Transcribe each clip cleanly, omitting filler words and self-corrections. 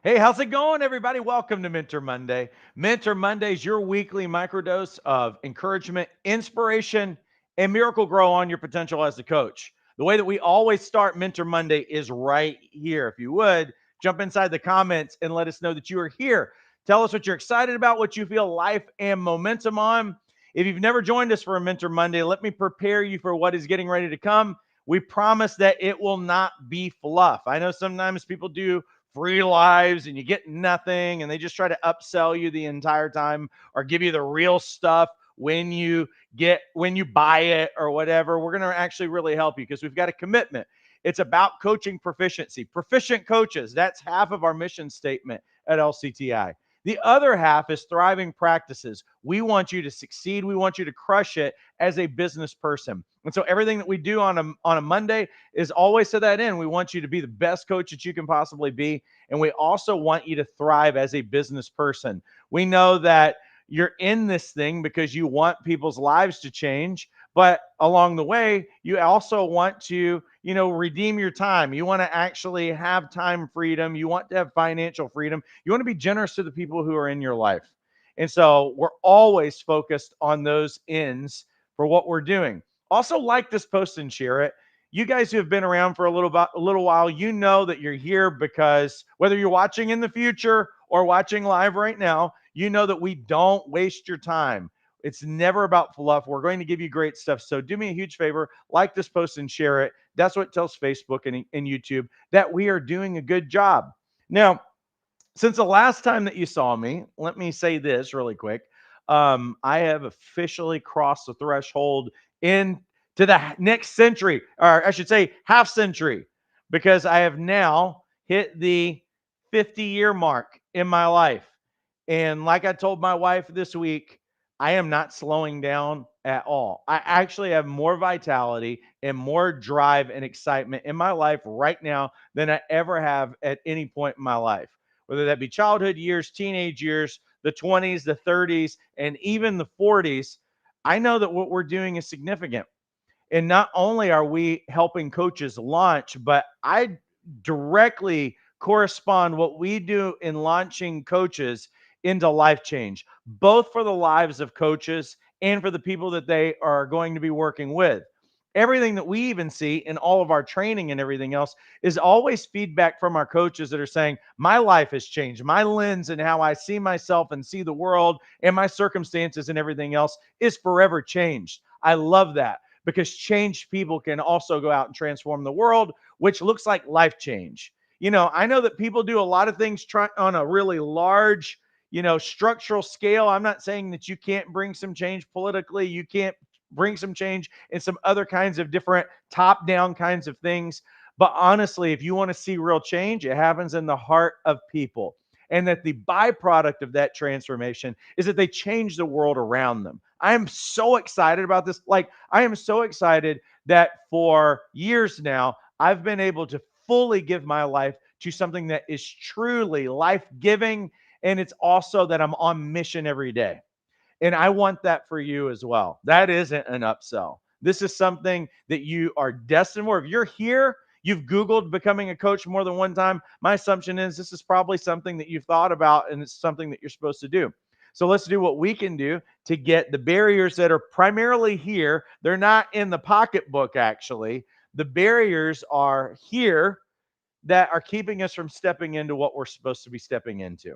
Hey, how's it going, everybody? Welcome to Mentor Monday. Mentor Monday is your weekly microdose of encouragement, inspiration, and miracle grow on your potential as a coach. The way that we always start Mentor Monday is right here. If you would, jump inside the comments and let us know that you are here. Tell us what you're excited about, what you feel life and momentum on. If you've never joined us for a Mentor Monday, let me prepare you for what is getting ready to come. We promise that it will not be fluff. I know sometimes people do free lives and you get nothing and they just try to upsell you the entire time or give you the real stuff when you buy it or whatever. We're going to actually really help you because we've got a commitment. It's about coaching proficiency. Proficient coaches, that's half of our mission statement at LCTI. The other half is thriving practices. We want you to succeed. We want you to crush it as a business person. And so everything that we do on a Monday is always to that end. We want you to be the best coach that you can possibly be. And we also want you to thrive as a business person. We know that you're in this thing because you want people's lives to change. But along the way, you also want to, redeem your time. You want to actually have time freedom. You want to have financial freedom. You want to be generous to the people who are in your life. And so we're always focused on those ends for what we're doing. Also, like this post and share it. You guys who have been around for a little while, you know that you're here because whether you're watching in the future or watching live right now, you know that we don't waste your time. It's never about fluff. We're going to give you great stuff. So do me a huge favor, like this post and share it. That's what tells Facebook and YouTube that we are doing a good job. Now, since the last time that you saw me, let me say this really quick. I have officially crossed the threshold into the next century, or I should say half century, because I have now hit the 50-year mark in my life. And like I told my wife this week, I am not slowing down at all. I actually have more vitality and more drive and excitement in my life right now than I ever have at any point in my life, whether that be childhood years, teenage years, the 20s, the 30s, and even the 40s. I know that what we're doing is significant. And not only are we helping coaches launch, but I directly correspond what we do in launching coaches into life change, both for the lives of coaches and for the people that they are going to be working with. Everything that we even see in all of our training and everything else is always feedback from our coaches that are saying, my life has changed. My lens and how I see myself and see the world and my circumstances and everything else is forever changed. I love that because changed people can also go out and transform the world, which looks like life change. I know that people do a lot of things on a really large, structural scale. I'm not saying that you can't bring some change politically. You can't bring some change in some other kinds of different top down kinds of things. But honestly, if you want to see real change, it happens in the heart of people. And that the byproduct of that transformation is that they change the world around them. I am so excited about this. Like, I am so excited that for years now, I've been able to fully give my life to something that is truly life giving. And it's also that I'm on mission every day. And I want that for you as well. That isn't an upsell. This is something that you are destined for. If you're here, you've Googled becoming a coach more than one time, my assumption is this is probably something that you've thought about and it's something that you're supposed to do. So let's do what we can do to get the barriers that are primarily here. They're not in the pocketbook, actually. The barriers are here that are keeping us from stepping into what we're supposed to be stepping into.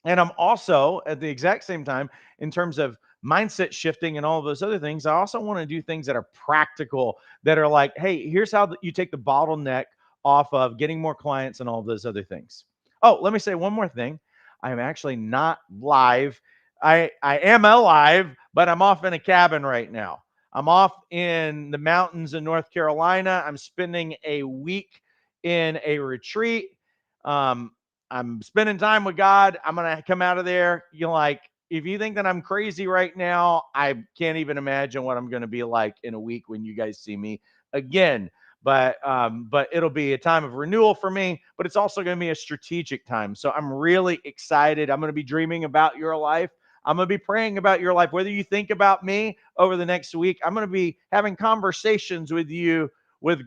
And I'm also at the exact same time, in terms of mindset shifting and all of those other things, I also want to do things that are practical, that are like, hey, here's how you take the bottleneck off of getting more clients and all of those other things. Oh, let me say one more thing. I am actually not live. I am alive, but I'm off in a cabin right now. I'm off in the mountains in North Carolina. I'm spending a week in a retreat. Um, I'm spending time with God. I'm going to come out of there. Like, if you think that I'm crazy right now, I can't even imagine what I'm going to be like in a week when you guys see me again. But it'll be a time of renewal for me, but it's also going to be a strategic time. So I'm really excited. I'm going to be dreaming about your life. I'm going to be praying about your life. Whether you think about me over the next week, I'm going to be having conversations with you with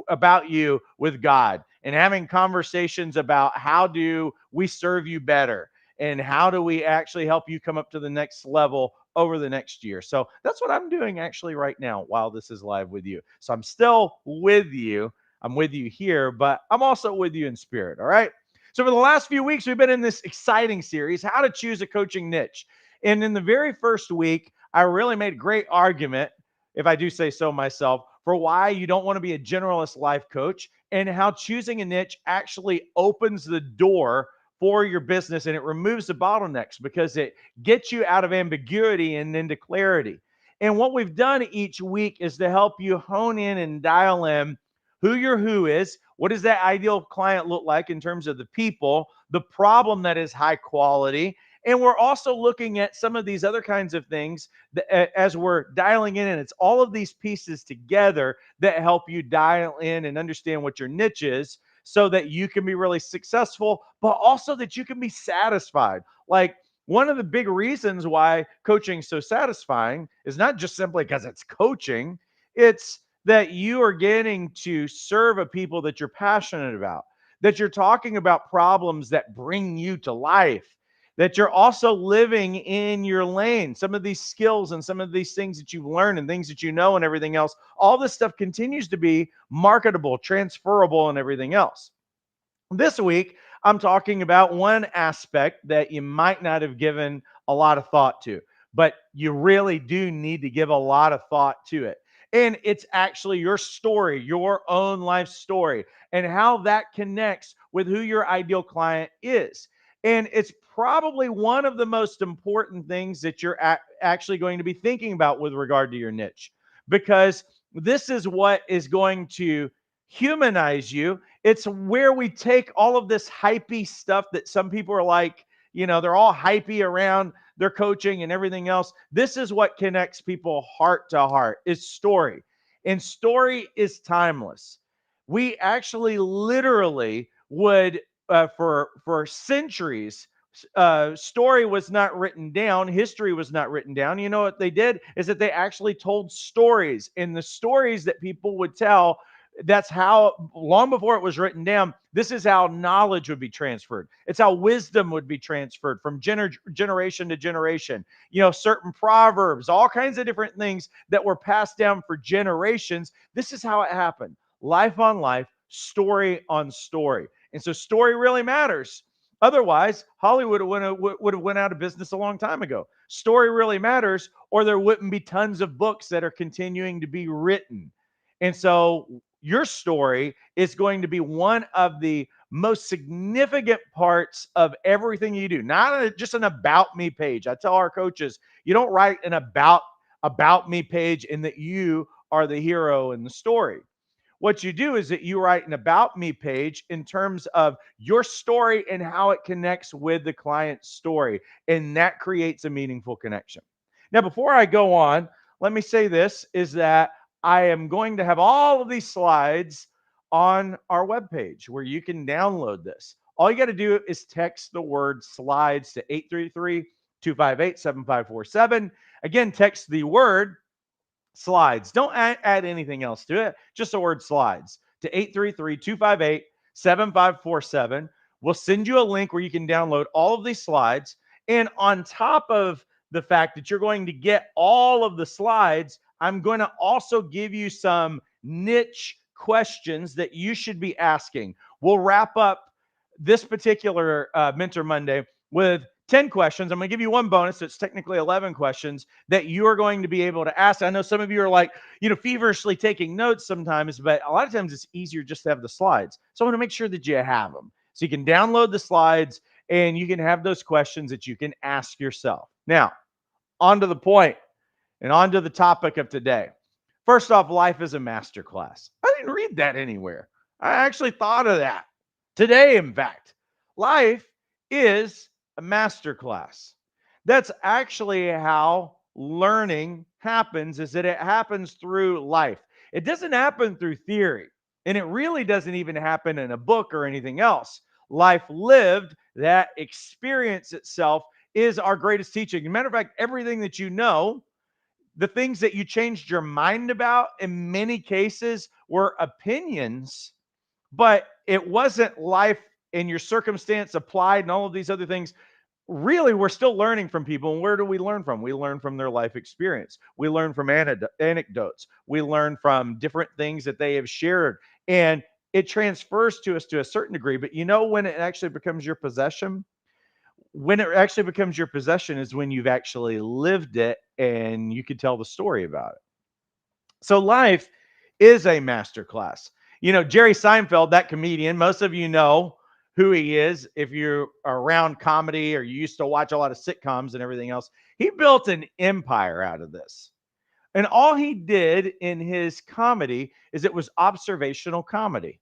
about you with God. and having conversations about how do we serve you better and how do we actually help you come up to the next level over the next year. So that's what I'm doing actually right now while this is live with you. So I'm still with you. I'm with you here, but I'm also with you in spirit. All right. So for the last few weeks, we've been in this exciting series, How to Choose a Coaching Niche. And in the very first week, I really made a great argument, if I do say so myself, for why you don't want to be a generalist life coach and how choosing a niche actually opens the door for your business and it removes the bottlenecks because it gets you out of ambiguity and into clarity. And what we've done each week is to help you hone in and dial in who your who is, what does that ideal client look like in terms of the people, the problem that is high quality, and we're also looking at some of these other kinds of things that, as we're dialing in, and it's all of these pieces together that help you dial in and understand what your niche is so that you can be really successful, but also that you can be satisfied. Like, one of the big reasons why coaching is so satisfying is not just simply because it's coaching, it's that you are getting to serve a people that you're passionate about, that you're talking about problems that bring you to life, that you're also living in your lane. Some of these skills and some of these things that you've learned and things that you know and everything else, all this stuff continues to be marketable, transferable, and everything else. This week, I'm talking about one aspect that you might not have given a lot of thought to, but you really do need to give a lot of thought to it. And it's actually your story, your own life story, and how that connects with who your ideal client is. And it's probably one of the most important things that you're actually going to be thinking about with regard to your niche, because this is what is going to humanize you. It's where we take all of this hypey stuff that some people are like, they're all hypey around their coaching and everything else. This is what connects people heart to heart is story. And story is timeless. We actually literally would for centuries, story was not written down, history was not written down. You know what they did is that they actually told stories, and the stories that people would tell, that's how, long before it was written down, this is how knowledge would be transferred. It's how wisdom would be transferred from generation to generation. Certain proverbs, all kinds of different things that were passed down for generations. This is how it happened. Life on life, story on story. And so story really matters. Otherwise, Hollywood would have went out of business a long time ago. Story really matters, or there wouldn't be tons of books that are continuing to be written. And so your story is going to be one of the most significant parts of everything you do. Not just an about me page. I tell our coaches, you don't write an about me page in that you are the hero in the story. What you do is that you write an about me page in terms of your story and how it connects with the client's story. And that creates a meaningful connection. Now, before I go on, let me say this is that I am going to have all of these slides on our webpage where you can download this. All you got to do is text the word slides to 833-258-7547. Again, text the word slides. Don't add anything else to it. Just the word slides to 833-258-7547. We'll send you a link where you can download all of these slides. And on top of the fact that you're going to get all of the slides, I'm going to also give you some niche questions that you should be asking. We'll wrap up this particular Mentor Monday with 10 questions. I'm going to give you one bonus. So it's technically 11 questions that you are going to be able to ask. I know some of you are like, feverishly taking notes sometimes, but a lot of times it's easier just to have the slides. So I want to make sure that you have them. So you can download the slides and you can have those questions that you can ask yourself. Now, on to the point and on to the topic of today. First off, life is a masterclass. I didn't read that anywhere. I actually thought of that today, in fact. Life is a masterclass. That's actually how learning happens, is that it happens through life. It doesn't happen through theory, and it really doesn't even happen in a book or anything else. Life lived, that experience itself, is our greatest teaching. As a matter of fact, everything that you know, the things that you changed your mind about, in many cases, were opinions, but it wasn't life and your circumstance applied and all of these other things. Really, we're still learning from people. And where do we learn from? We learn from their life experience. We learn from anecdotes. We learn from different things that they have shared. And it transfers to us to a certain degree. But when it actually becomes your possession? When it actually becomes your possession is when you've actually lived it and you can tell the story about it. So life is a masterclass. Jerry Seinfeld, that comedian, most of you know who he is if you're around comedy or you used to watch a lot of sitcoms and everything else. He built an empire out of this. And all he did in his comedy is it was observational comedy.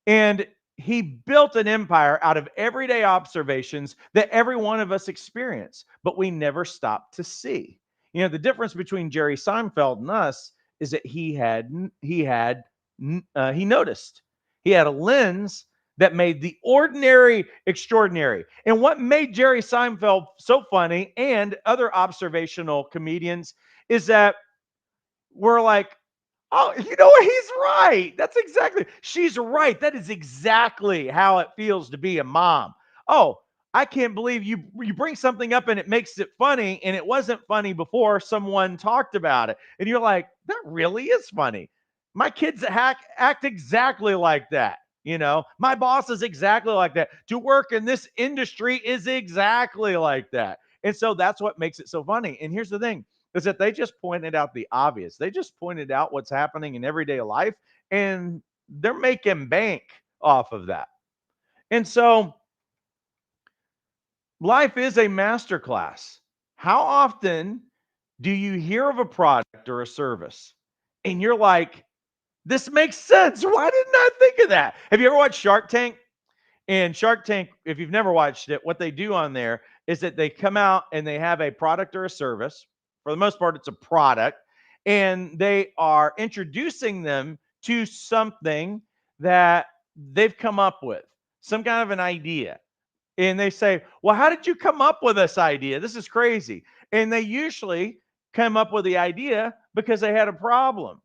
And he built an empire out of everyday observations that every one of us experience, but we never stop to see. The difference between Jerry Seinfeld and us is that he noticed. He had a lens that made the ordinary extraordinary. And what made Jerry Seinfeld so funny and other observational comedians is that we're like, oh, you know what? He's right. She's right. That is exactly how it feels to be a mom. Oh, I can't believe you bring something up and it makes it funny, and it wasn't funny before someone talked about it. And you're like, that really is funny. My kids act exactly like that. My boss is exactly like that. To work in this industry is exactly like that. And so that's what makes it so funny. And here's the thing is that they just pointed out the obvious. They just pointed out what's happening in everyday life, and they're making bank off of that. And so life is a masterclass. How often do you hear of a product or a service and you're like, this makes sense? Why didn't I think of that? Have you ever watched Shark Tank? And Shark Tank, if you've never watched it, what they do on there is that they come out and they have a product or a service. For the most part, it's a product. And they are introducing them to something that they've come up with, some kind of an idea. And they say, well, how did you come up with this idea? This is crazy. And they usually come up with the idea because they had a problem.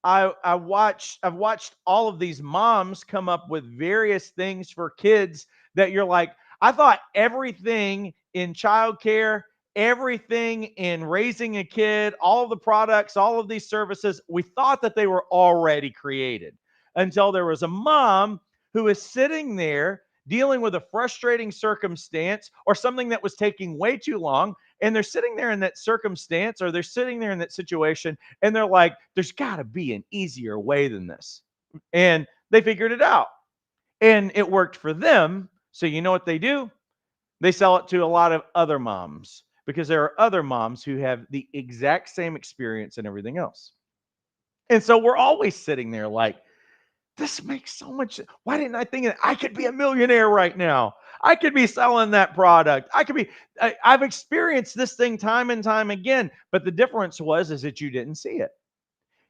I've watched all of these moms come up with various things for kids that you're like, I thought everything in childcare, everything in raising a kid, all of the products, all of these services, we thought that they were already created until there was a mom who is sitting there dealing with a frustrating circumstance or something that was taking way too long. And they're sitting there in that circumstance or they're sitting there in that situation and they're like, there's got to be an easier way than this. And they figured it out and it worked for them. So, you know what they do? They sell it to a lot of other moms because there are other moms who have the exact same experience and everything else. And so we're always sitting there like, this makes so much sense. Why didn't I think of that? I could be a millionaire right now. I could be selling that product. I've experienced this thing time and time again. But the difference is that you didn't see it.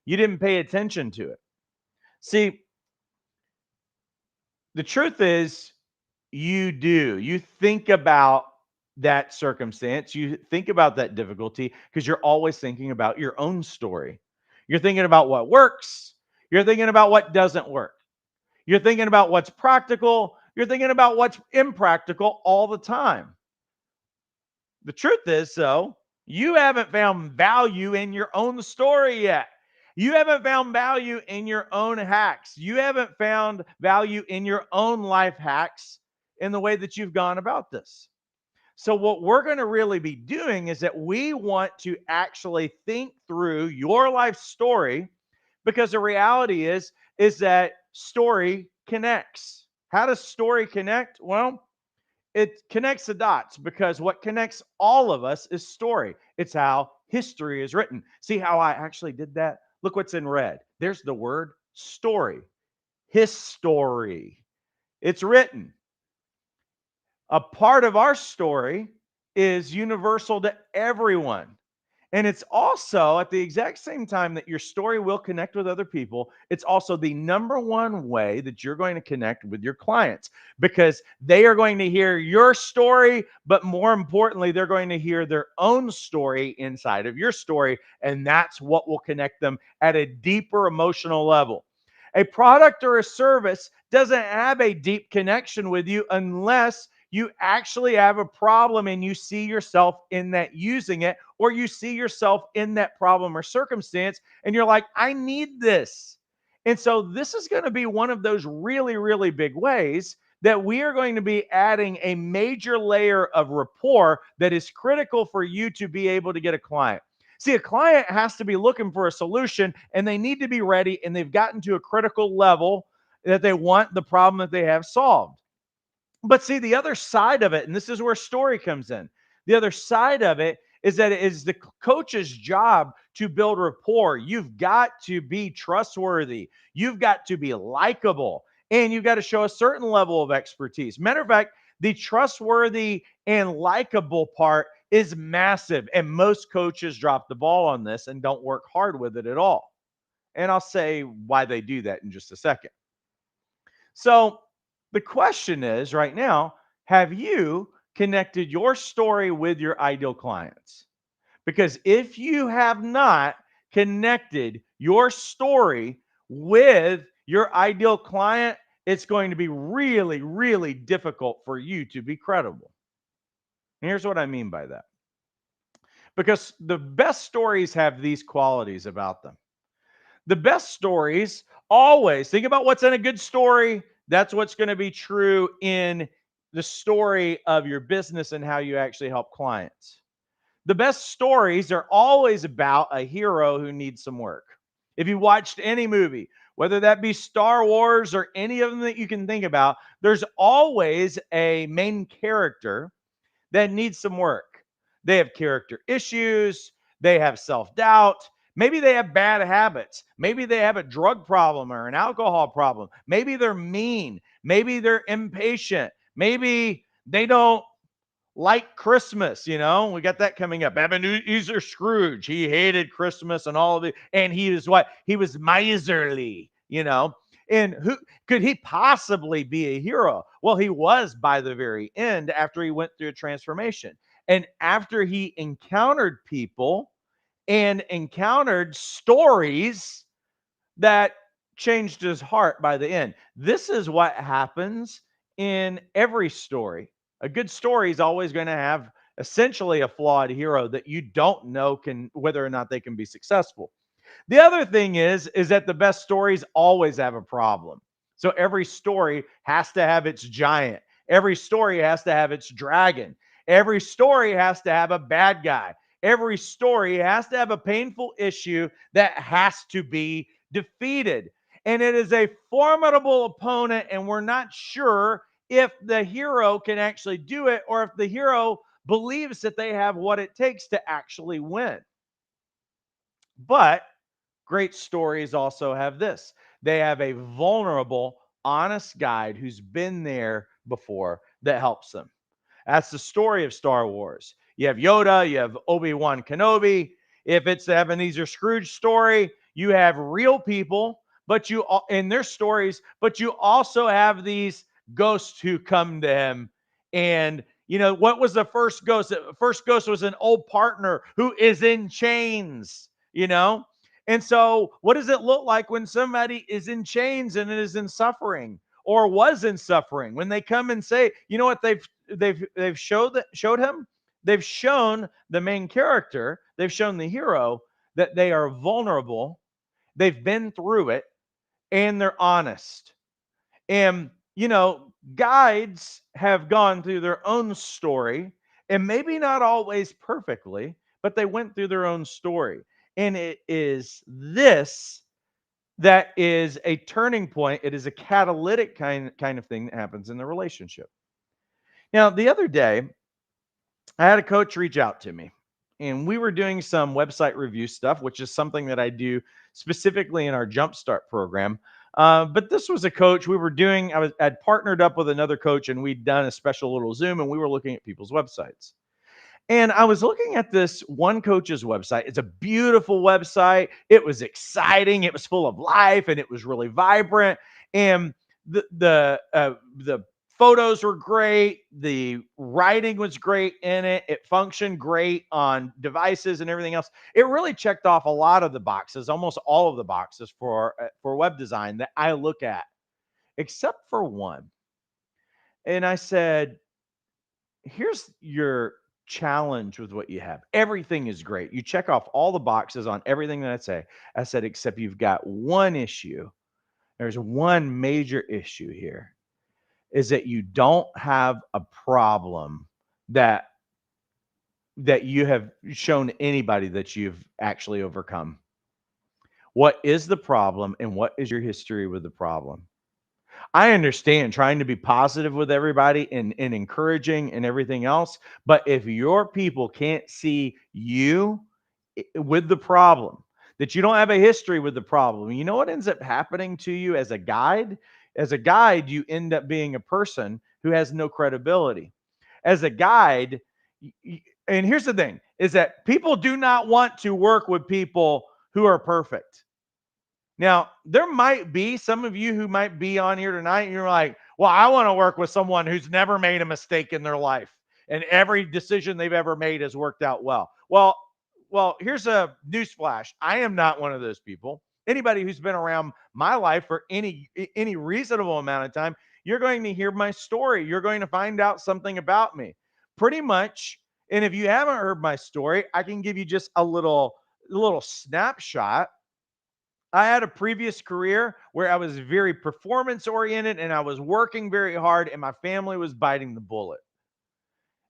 You didn't pay attention to it. See, the truth is you do. You think about that circumstance. You think about that difficulty because you're always thinking about your own story. You're thinking about what works. You're thinking about what doesn't work. You're thinking about what's practical. You're thinking about what's impractical all the time. The truth is, though, you haven't found value in your own story yet. You haven't found value in your own hacks. You haven't found value in your own life hacks in the way that you've gone about this. So, what we're going to really be doing is that we want to actually think through your life story because the reality is that story connects. How does story connect? Well, it connects the dots because what connects all of us is story. It's how history is written. See how I actually did that? Look what's in red. There's the word story. His story. It's written. A part of our story is universal to everyone. And it's also at the exact same time that your story will connect with other people, it's also the number one way that you're going to connect with your clients because they are going to hear your story, but more importantly, they're going to hear their own story inside of your story. And that's what will connect them at a deeper emotional level. A product or a service doesn't have a deep connection with you unless you actually have a problem and you see yourself in that using it, or you see yourself in that problem or circumstance and you're like, I need this. And so this is going to be one of those really, really big ways that we are going to be adding a major layer of rapport that is critical for you to be able to get a client. See, a client has to be looking for a solution and they need to be ready, and they've gotten to a critical level that they want the problem that they have solved. But see, the other side of it, and this is where story comes in. The other side of it is that it is the coach's job to build rapport. You've got to be trustworthy. You've got to be likable, and you've got to show a certain level of expertise. Matter of fact, the trustworthy and likable part is massive, and most coaches drop the ball on this and don't work hard with it at all. And I'll say why they do that in just a second. So the question is right now, have you connected your story with your ideal clients? Because if you have not connected your story with your ideal client, it's going to be really, really difficult for you to be credible. And here's what I mean by that. Because the best stories have these qualities about them. The best stories always think about what's in a good story. That's what's going to be true in the story of your business and how you actually help clients. The best stories are always about a hero who needs some work. If you watched any movie, whether that be Star Wars or any of them that you can think about, there's always a main character that needs some work. They have character issues, they have self doubt. Maybe they have bad habits. Maybe they have a drug problem or an alcohol problem. Maybe they're mean. Maybe they're impatient. Maybe they don't like Christmas. We got that coming up. Ebenezer Scrooge, he hated Christmas and all of it. And he was what? He was miserly. And who could he possibly be a hero? Well, he was by the very end after he went through a transformation. And after he encountered people and encountered stories that changed his heart by the end. This is what happens in every story. A good story is always going to have essentially a flawed hero that you don't know can whether or not they can be successful. The other thing is that the best stories always have a problem. So every story has to have its giant. Every story has to have its dragon. Every story has to have a bad guy. Every story has to have a painful issue that has to be defeated. And it is a formidable opponent, and we're not sure if the hero can actually do it or if the hero believes that they have what it takes to actually win. But great stories also have this. They have a vulnerable, honest guide who's been there before that helps them. That's the story of Star Wars. You have Yoda, you have Obi-Wan Kenobi. If it's the Ebenezer Scrooge story, you have real people, but you in their stories, but you also have these ghosts who come to him. And what was the first ghost? The first ghost was an old partner who is in chains. And so, what does it look like when somebody is in chains and is in suffering or was in suffering? When they come and say, you know what they've showed him? They've shown the main character, they've shown the hero that they are vulnerable, they've been through it, and they're honest. And guides have gone through their own story, and maybe not always perfectly, but they went through their own story. And it is this that is a turning point. It is a catalytic kind of thing that happens in the relationship. Now, the other day, I had a coach reach out to me, and we were doing some website review stuff, which is something that I do specifically in our Jumpstart program. But this was a coach we were doing. I'd partnered up with another coach, and we'd done a special little Zoom, and we were looking at people's websites. And I was looking at this one coach's website. It's a beautiful website. It was exciting. It was full of life, and it was really vibrant. And the photos were great. The writing was great in it. It functioned great on devices and everything else. It really checked off a lot of the boxes, almost all of the boxes for web design that I look at, except for one. And I said, here's your challenge with what you have. Everything is great. You check off all the boxes on everything that I say. I said, except you've got one issue. There's one major issue here is that you don't have a problem that you have shown anybody that you've actually overcome. What is the problem and what is your history with the problem? I understand trying to be positive with everybody and encouraging and everything else, but if your people can't see you with the problem, that you don't have a history with the problem, you know what ends up happening to you as a guide? As a guide, you end up being a person who has no credibility. As a guide, and here's the thing is that people do not want to work with people who are perfect. Now, there might be some of you who might be on here tonight, and you're like, well, I want to work with someone who's never made a mistake in their life and every decision they've ever made has worked out well. Well, here's a newsflash. I am not one of those people. Anybody who's been around my life for any reasonable amount of time, you're going to hear my story. You're going to find out something about me. Pretty much. And if you haven't heard my story, I can give you just a little snapshot. I had a previous career where I was very performance oriented and I was working very hard and my family was biting the bullet.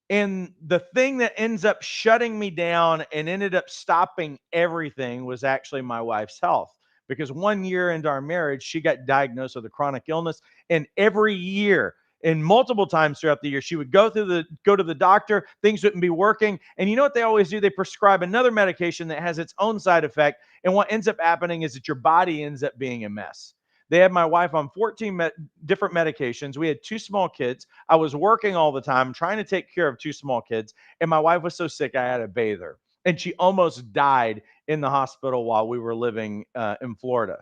And the thing that ends up shutting me down and ended up stopping everything was actually my wife's health. Because 1 year into our marriage, she got diagnosed with a chronic illness. And every year, and multiple times throughout the year, she would go to the doctor, things wouldn't be working. And you know what they always do? They prescribe another medication that has its own side effect. And what ends up happening is that your body ends up being a mess. They had my wife on 14 different medications. We had two small kids. I was working all the time, trying to take care of two small kids. And my wife was so sick, I had to bathe her. And she almost died in the hospital while we were living in Florida.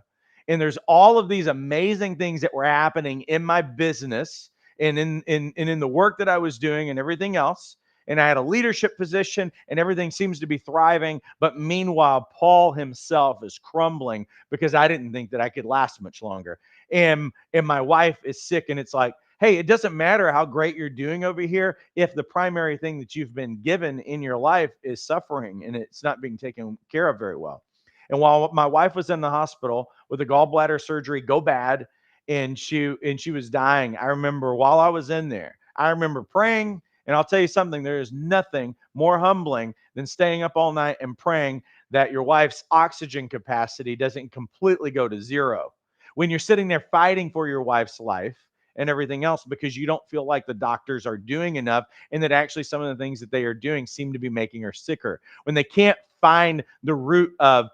And there's all of these amazing things that were happening in my business and in the work that I was doing and everything else. And I had a leadership position and everything seems to be thriving. But meanwhile, Paul himself is crumbling because I didn't think that I could last much longer. And my wife is sick, and it's like, hey, it doesn't matter how great you're doing over here if the primary thing that you've been given in your life is suffering and it's not being taken care of very well. And while my wife was in the hospital with a gallbladder surgery go bad, and she was dying, I remember while I was in there, I remember praying. And I'll tell you something, there is nothing more humbling than staying up all night and praying that your wife's oxygen capacity doesn't completely go to zero. When you're sitting there fighting for your wife's life and everything else because you don't feel like the doctors are doing enough and that actually some of the things that they are doing seem to be making her sicker. When they can't find the root of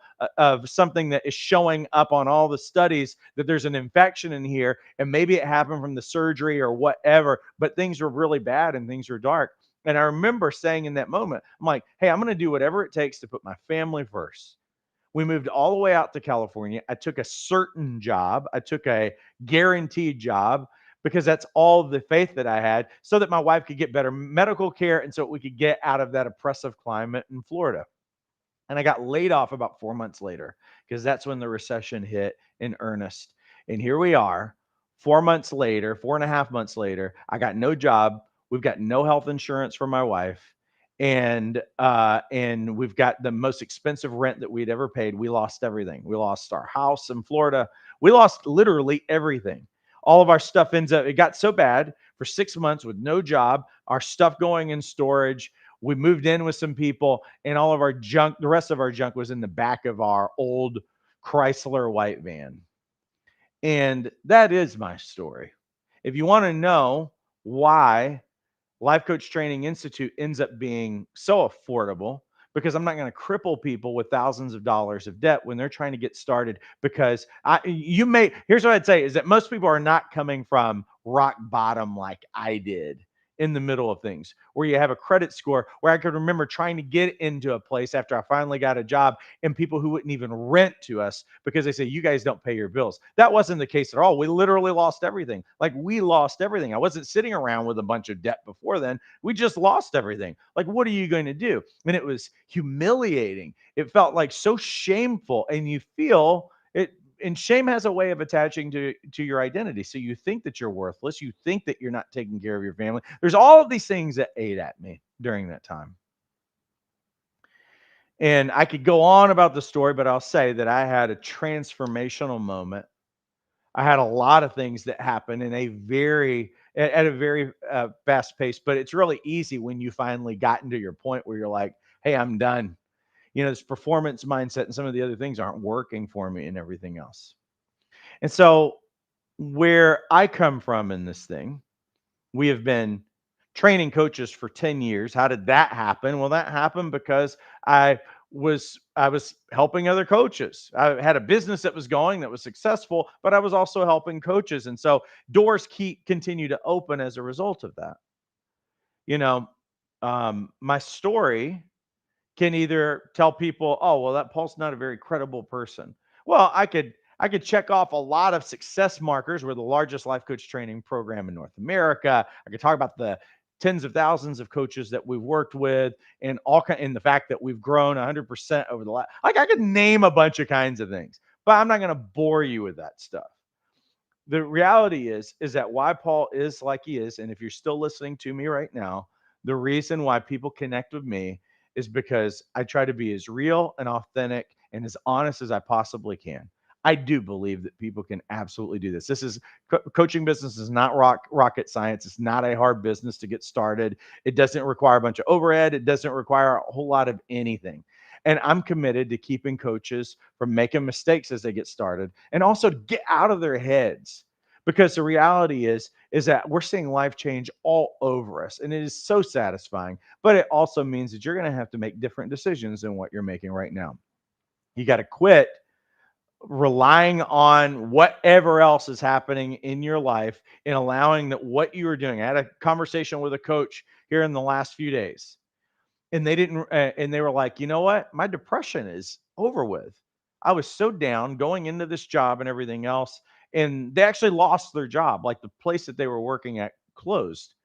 something that is showing up on all the studies that there's an infection in here and maybe it happened from the surgery or whatever, but things were really bad and things were dark. And I remember saying in that moment, I'm like, hey, I'm going to do whatever it takes to put my family first. We moved all the way out to California. I took a certain job. I took a guaranteed job because that's all the faith that I had so that my wife could get better medical care and so we could get out of that oppressive climate in Florida. And I got laid off about 4 months later because that's when the recession hit in earnest. And here we are, 4 months later, 4.5 months later. I got no job. We've got no health insurance for my wife. And we've got the most expensive rent that we'd ever paid. We lost everything. We lost our house in Florida. We lost literally everything. All of our stuff ends up, it got so bad for 6 months with no job, our stuff going in storage. We moved in with some people, and all of our junk, the rest of our junk was in the back of our old Chrysler white van. And that is my story. If you want to know why Life Coach Training Institute ends up being so affordable, because I'm not going to cripple people with thousands of dollars of debt when they're trying to get started. Because here's what I'd say is that most people are not coming from rock bottom like I did. in the middle of things, where you have a credit score, where I could remember trying to get into a place after I finally got a job and people who wouldn't even rent to us because they say, you guys don't pay your bills. That wasn't the case at all. We literally lost everything. Like, we lost everything. I wasn't sitting around with a bunch of debt before then. We just lost everything. Like, what are you going to do? And it was humiliating. It felt like so shameful. And you feel it, and shame has a way of attaching to your identity. So you think that you're worthless. You think that you're not taking care of your family. There's all of these things that ate at me during that time. And I could go on about the story, but I'll say that I had a transformational moment. I had a lot of things that happened in a very at a very fast pace, but it's really easy when you finally gotten to your point where you're like, "Hey, I'm done." This performance mindset and some of the other things aren't working for me and everything else. And so, where I come from in this thing, we have been training coaches for 10 years. How did that happen? Well, that happened because I was helping other coaches. I had a business that was going, that was successful, but I was also helping coaches. And so doors continue to open as a result of that. You know, my story can either tell people, "Oh, well, that Paul's not a very credible person." Well, I could check off a lot of success markers. We're the largest life coach training program in North America. I could talk about the tens of thousands of coaches that we've worked with, and the fact that we've grown 100% over the last. Like, I could name a bunch of kinds of things, but I'm not going to bore you with that stuff. The reality is that why Paul is like he is, and if you're still listening to me right now, the reason why people connect with me is because I try to be as real and authentic and as honest as I possibly can. I do believe that people can absolutely do this. This is coaching business is not rocket science. It's not a hard business to get started. It doesn't require a bunch of overhead. It doesn't require a whole lot of anything. And I'm committed to keeping coaches from making mistakes as they get started and also get out of their heads. Because the reality is that we're seeing life change all over us, and it is so satisfying. But it also means that you're going to have to make different decisions than what you're making right now. You got to quit relying on whatever else is happening in your life and allowing that what you are doing. I had a conversation with a coach here in the last few days, and they were like, you know what, my depression is over with. I was so down going into this job and everything else, and they actually lost their job. Like, the place that they were working at closed,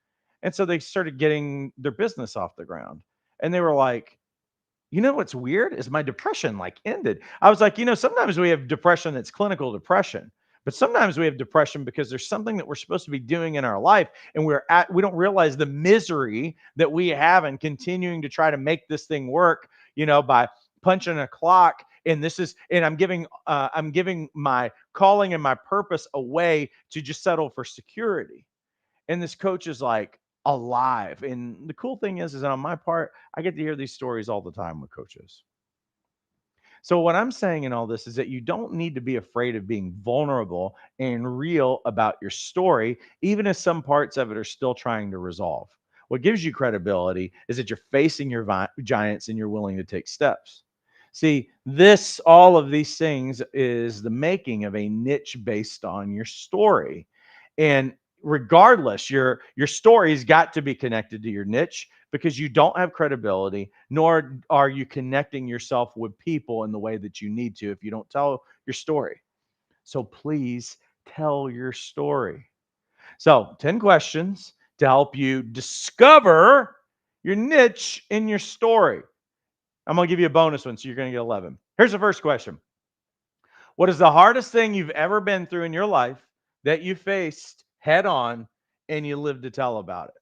and so they started getting their business off the ground, and they were like, what's weird is my depression like ended. I was like, sometimes we have depression that's clinical depression, but sometimes we have depression because there's something that we're supposed to be doing in our life, and we don't realize the misery that we have in continuing to try to make this thing work, by punching a clock. And I'm giving my calling and my purpose away to just settle for security. And this coach is like alive. And the cool thing is that on my part, I get to hear these stories all the time with coaches. So what I'm saying in all this is that you don't need to be afraid of being vulnerable and real about your story, even if some parts of it are still trying to resolve. What gives you credibility is that you're facing your giants and you're willing to take steps. See, all of these things is the making of a niche based on your story. And regardless, your story's got to be connected to your niche, because you don't have credibility, nor are you connecting yourself with people in the way that you need to if you don't tell your story. So please tell your story. So, 10 questions to help you discover your niche in your story. I'm going to give you a bonus one, so you're going to get 11. Here's the first question. What is the hardest thing you've ever been through in your life that you faced head on and you lived to tell about it?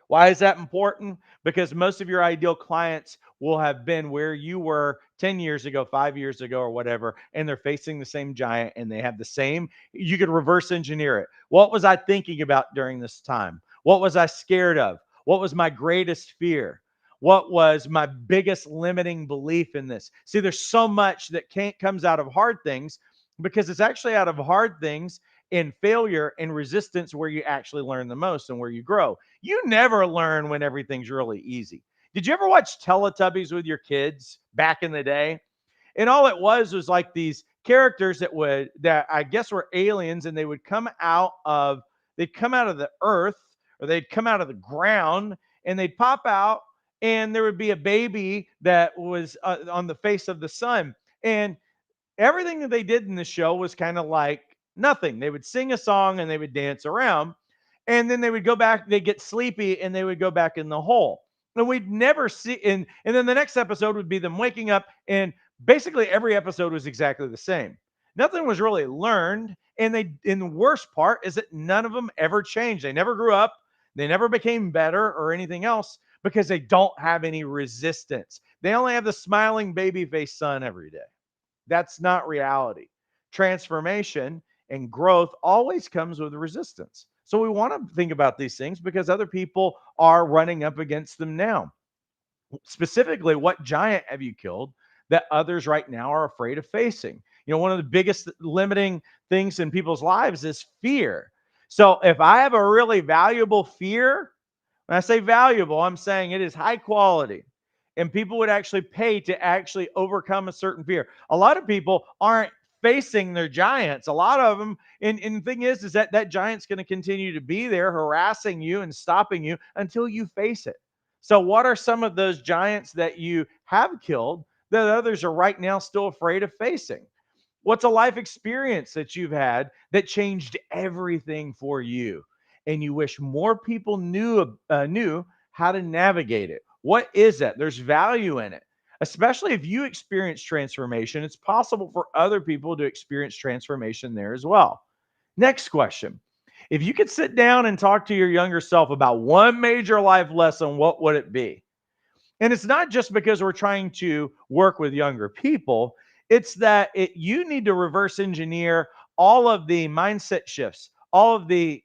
Why is that important? Because most of your ideal clients will have been where you were 10 years ago, 5 years ago, or whatever, and they're facing the same giant and they have the same. You could reverse engineer it. What was I thinking about during this time? What was I scared of? What was my greatest fear? What was my biggest limiting belief in this? See, there's so much that comes out of hard things, because it's actually out of hard things in failure and resistance where you actually learn the most and where you grow. You never learn when everything's really easy. Did you ever watch Teletubbies with your kids back in the day? And all it was like these characters that I guess were aliens, and they'd come out of the earth, or they'd come out of the ground and they'd pop out, and there would be a baby that was on the face of the sun. And everything that they did in the show was kind of like nothing. They would sing a song and they would dance around, and then they would go back, they get sleepy, and they would go back in the hole. And we'd never see, and then the next episode would be them waking up, and basically every episode was exactly the same. Nothing was really learned, and the worst part is that none of them ever changed. They never grew up, they never became better or anything else because they don't have any resistance. They only have the smiling baby face sun every day. That's not reality. Transformation and growth always comes with resistance. So we want to think about these things because other people are running up against them now. Specifically, what giant have you killed that others right now are afraid of facing? One of the biggest limiting things in people's lives is fear. So if I have a really valuable fear, when I say valuable, I'm saying it is high quality, and people would actually pay to actually overcome a certain fear. A lot of people aren't facing their giants. A lot of them, and the thing is that that giant's going to continue to be there, harassing you and stopping you until you face it. So, what are some of those giants that you have killed that others are right now still afraid of facing? What's a life experience that you've had that changed everything for you, and you wish more people knew how to navigate it? What is that? There's value in it. Especially if you experience transformation, it's possible for other people to experience transformation there as well. Next question. If you could sit down and talk to your younger self about one major life lesson, what would it be? And it's not just because we're trying to work with younger people, it's that you need to reverse engineer all of the mindset shifts, all of the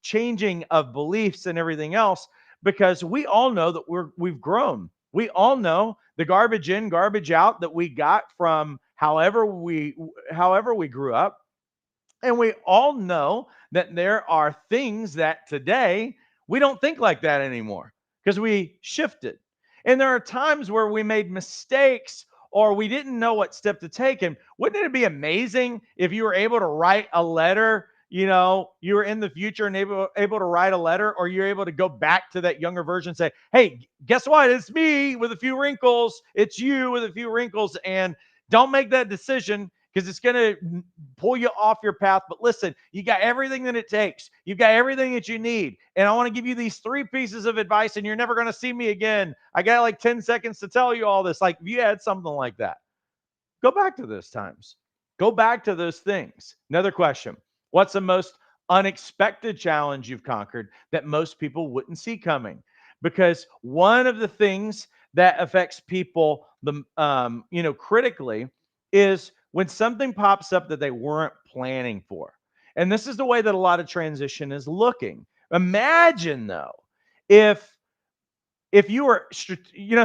changing of beliefs and everything else, because we all know that we've grown. We all know the garbage in, garbage out that we got from however we grew up, and we all know that there are things that today we don't think like that anymore because we shifted. And there are times where we made mistakes or we didn't know what step to take. And wouldn't it be amazing if you were able to write a letter? You were in the future and able to write a letter, or you're able to go back to that younger version and say, hey, guess what? It's me with a few wrinkles. It's you with a few wrinkles. And don't make that decision because it's going to pull you off your path. But listen, you got everything that it takes. You've got everything that you need. And I want to give you these 3 pieces of advice, and you're never going to see me again. I got like 10 seconds to tell you all this. Like, if you had something like that, go back to those times. Go back to those things. Another question. What's the most unexpected challenge you've conquered that most people wouldn't see coming? Because one of the things that affects people critically is when something pops up that they weren't planning for. And this is the way that a lot of transition is looking. Imagine though, if you were,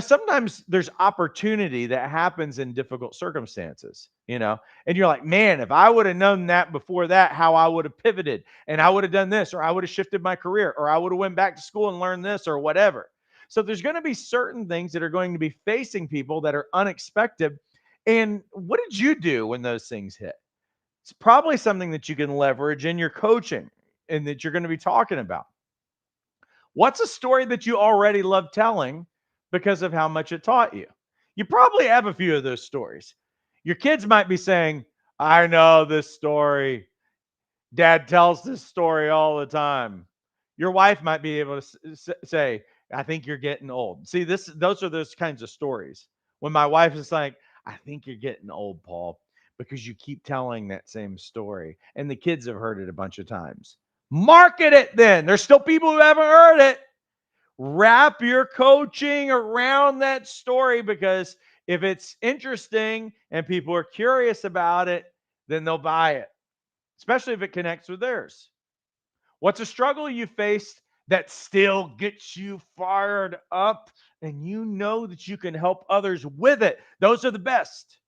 sometimes there's opportunity that happens in difficult circumstances, and you're like, man, if I would have known that before that, how I would have pivoted and I would have done this, or I would have shifted my career, or I would have went back to school and learned this or whatever. So there's going to be certain things that are going to be facing people that are unexpected. And what did you do when those things hit? It's probably something that you can leverage in your coaching and that you're going to be talking about. What's a story that you already love telling because of how much it taught you? You probably have a few of those stories. Your kids might be saying, I know this story. Dad tells this story all the time. Your wife might be able to say, I think you're getting old. See, those are those kinds of stories. When my wife is like, I think you're getting old, Paul, because you keep telling that same story. And the kids have heard it a bunch of times. Market it then. There's still people who haven't heard it. Wrap your coaching around that story, because if it's interesting and people are curious about it, then they'll buy it, especially if it connects with theirs. What's a struggle you faced that still gets you fired up and you know that you can help others with it? Those are the best.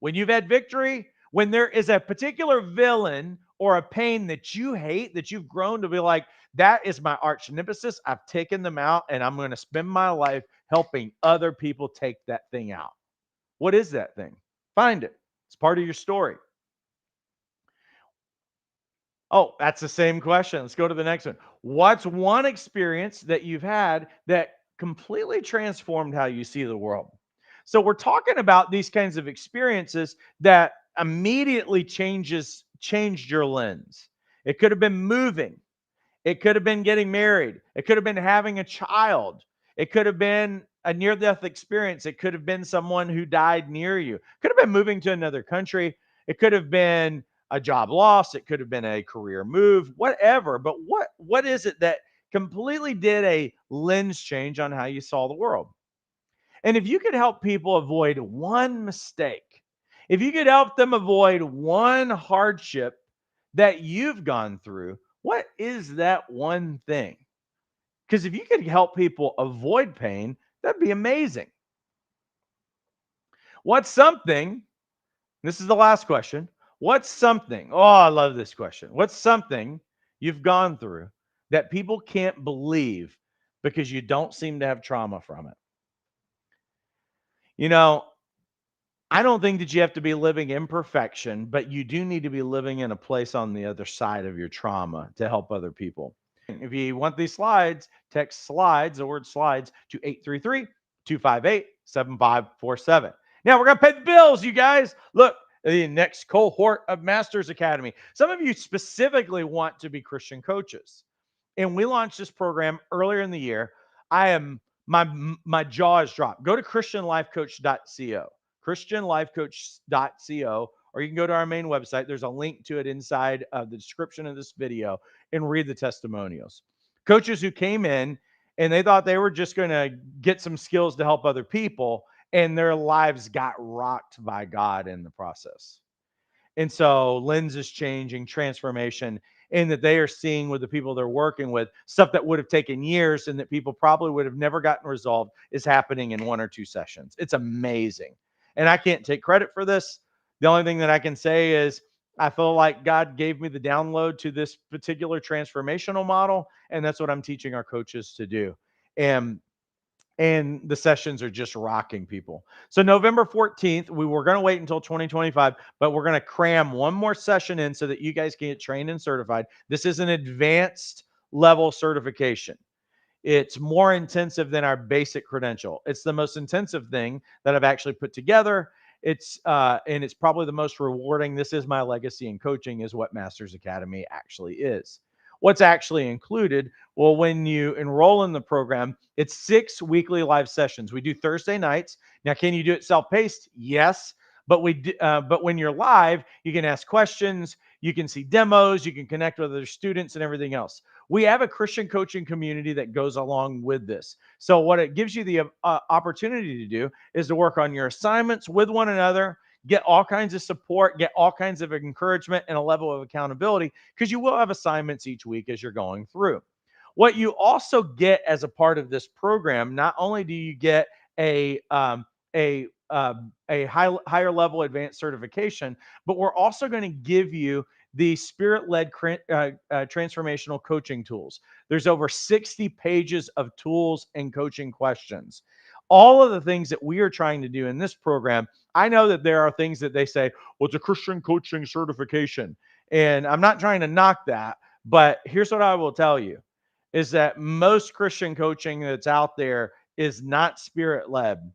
When you've had victory, when there is a particular villain or a pain that you hate, that you've grown to be like, that is my arch nemesis. I've taken them out and I'm going to spend my life helping other people take that thing out. What is that thing? Find it. It's part of your story. Oh, that's the same question. Let's go to the next one. What's one experience that you've had that completely transformed how you see the world? So we're talking about these kinds of experiences that immediately changed your lens. It could have been moving. It could have been getting married. It could have been having a child. It could have been a near death experience. It could have been someone who died near you. It could have been moving to another country. It could have been a job loss. It could have been a career move, whatever. But what is it that completely did a lens change on how you saw the world? And if you could help people avoid one mistake, if you could help them avoid one hardship that you've gone through, what is that one thing? Because if you could help people avoid pain, that'd be amazing. What's something? This is the last question. What's something? Oh, I love this question. What's something you've gone through that people can't believe because you don't seem to have trauma from it? You know, I don't think that you have to be living in perfection, but you do need to be living in a place on the other side of your trauma to help other people. If you want these slides, text slides, the word slides, to 833-258-7547. Now we're going to pay the bills, you guys. Look, the next cohort of Masters Academy. Some of you specifically want to be Christian coaches. And we launched this program earlier in the year. I am my jaw is dropped. Go to christianlifecoach.co, christianlifecoach.co, or you can go to our main website. There's a link to it inside of the description of this video and read the testimonials. Coaches who came in and they thought they were just going to get some skills to help other people, and their lives got rocked by God in the process. And so lens is changing, transformation, and that they are seeing with the people they're working with stuff that would have taken years and that people probably would have never gotten resolved is happening in 1 or 2 sessions. It's amazing. And I can't take credit for this. The only thing that I can say is I feel like God gave me the download to this particular transformational model, and that's what I'm teaching our coaches to do. And the sessions are just rocking people. So November 14th, we were going to wait until 2025, but we're going to cram one more session in so that you guys can get trained and certified. This is an advanced level certification. It's more intensive than our basic credential. It's the most intensive thing that I've actually put together. And it's probably the most rewarding. This is my legacy in coaching, is what Masters Academy actually is. What's actually included? Well, when you enroll in the program, it's 6 weekly live sessions. We do Thursday nights. Now, can you do it self-paced? Yes. But when you're live, you can ask questions, you can see demos, you can connect with other students and everything else. We have a Christian coaching community that goes along with this. So what it gives you the opportunity to do is to work on your assignments with one another, get all kinds of support, get all kinds of encouragement and a level of accountability, because you will have assignments each week as you're going through. What you also get as a part of this program, not only do you get a higher level advanced certification, but we're also going to give you the spirit-led transformational coaching tools. There's over 60 pages of tools and coaching questions. All of the things that we are trying to do in this program, I know that there are things that they say, well, it's a Christian coaching certification. And I'm not trying to knock that, but here's what I will tell you is that most Christian coaching that's out there is not spirit-led.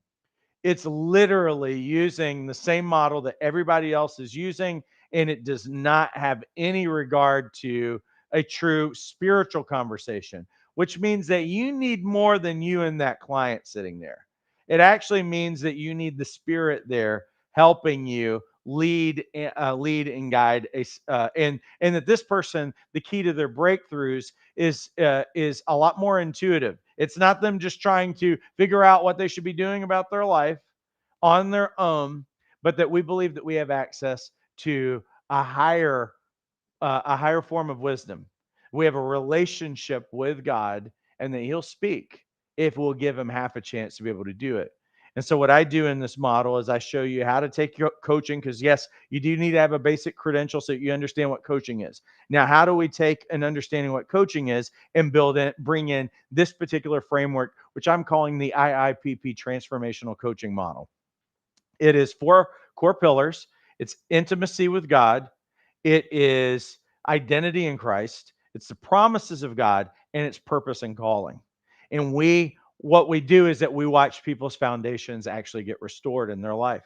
It's literally using the same model that everybody else is using, and it does not have any regard to a true spiritual conversation, which means that you need more than you and that client sitting there. It actually means that you need the spirit there helping you lead and guide and that this person, the key to their breakthroughs is a lot more intuitive. It's not them just trying to figure out what they should be doing about their life on their own, but that we believe that we have access to a higher form of wisdom. We have a relationship with God, and that He'll speak if we'll give Him half a chance to be able to do it. And so, what I do in this model is I show you how to take your coaching, because yes, you do need to have a basic credential so that you understand what coaching is. Now, how do we take an understanding what coaching is and bring in this particular framework, which I'm calling the IIPP transformational coaching model? It is 4 core pillars. It's intimacy with God. It is identity in Christ, it's the promises of God, and it's purpose and calling. And what we do is that we watch people's foundations actually get restored in their life.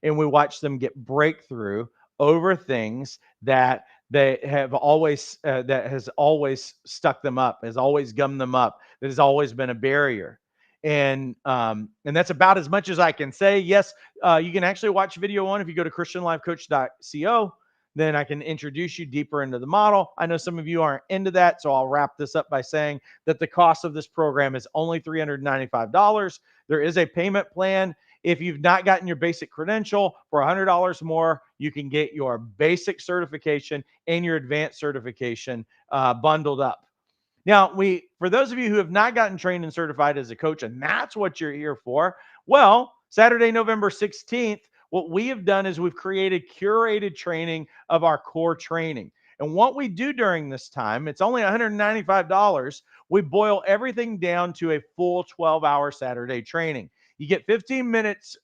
And we watch them get breakthrough over things that they have always that has always stuck them up, has always gummed them up, that has always been a barrier. And that's about as much as I can say. Yes, you can actually watch video one if you go to christianlifecoach.co. Then I can introduce you deeper into the model. I know some of you aren't into that, so I'll wrap this up by saying that the cost of this program is only $395. There is a payment plan. If you've not gotten your basic credential, for $100 more, you can get your basic certification and your advanced certification bundled up. Now, for those of you who have not gotten trained and certified as a coach, and that's what you're here for, well, Saturday, November 16th, what we have done is we've created curated training of our core training. And what we do during this time, it's only $195. We boil everything down to a full 12-hour Saturday training. You get 15 minutes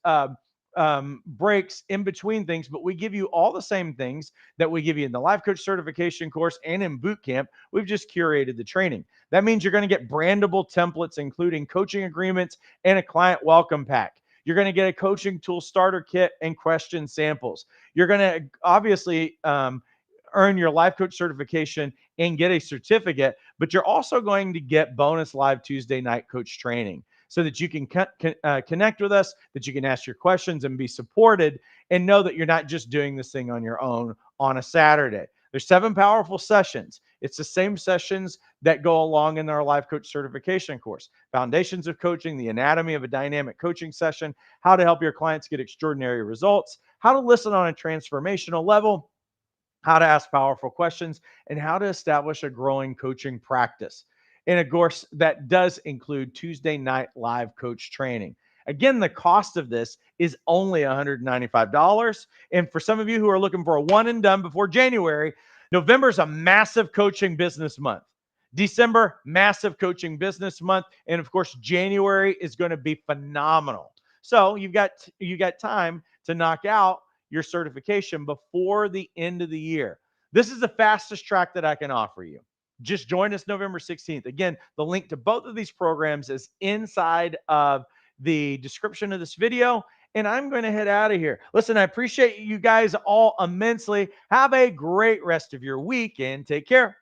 breaks in between things, but we give you all the same things that we give you in the life coach certification course and in boot camp. We've just curated the training. That means you're going to get brandable templates, including coaching agreements and a client welcome pack. You're going to get a coaching tool starter kit and question samples. You're going to obviously earn your life coach certification and get a certificate, but you're also going to get bonus live Tuesday night coach training so that you can connect with us, that you can ask your questions and be supported, and know that you're not just doing this thing on your own on a Saturday. There's 7 powerful sessions. It's the same sessions that go along in our life coach certification course. Foundations of coaching, the anatomy of a dynamic coaching session, how to help your clients get extraordinary results, how to listen on a transformational level, how to ask powerful questions, and how to establish a growing coaching practice. And of course, that does include Tuesday night live coach training. Again, the cost of this is only $195. And for some of you who are looking for a one and done before January, November is a massive coaching business month. December, massive coaching business month. And of course, January is going to be phenomenal. So you got time to knock out your certification before the end of the year. This is the fastest track that I can offer you. Just join us November 16th. Again, the link to both of these programs is inside of the description of this video. And I'm going to head out of here. Listen, I appreciate you guys all immensely. Have a great rest of your week and take care.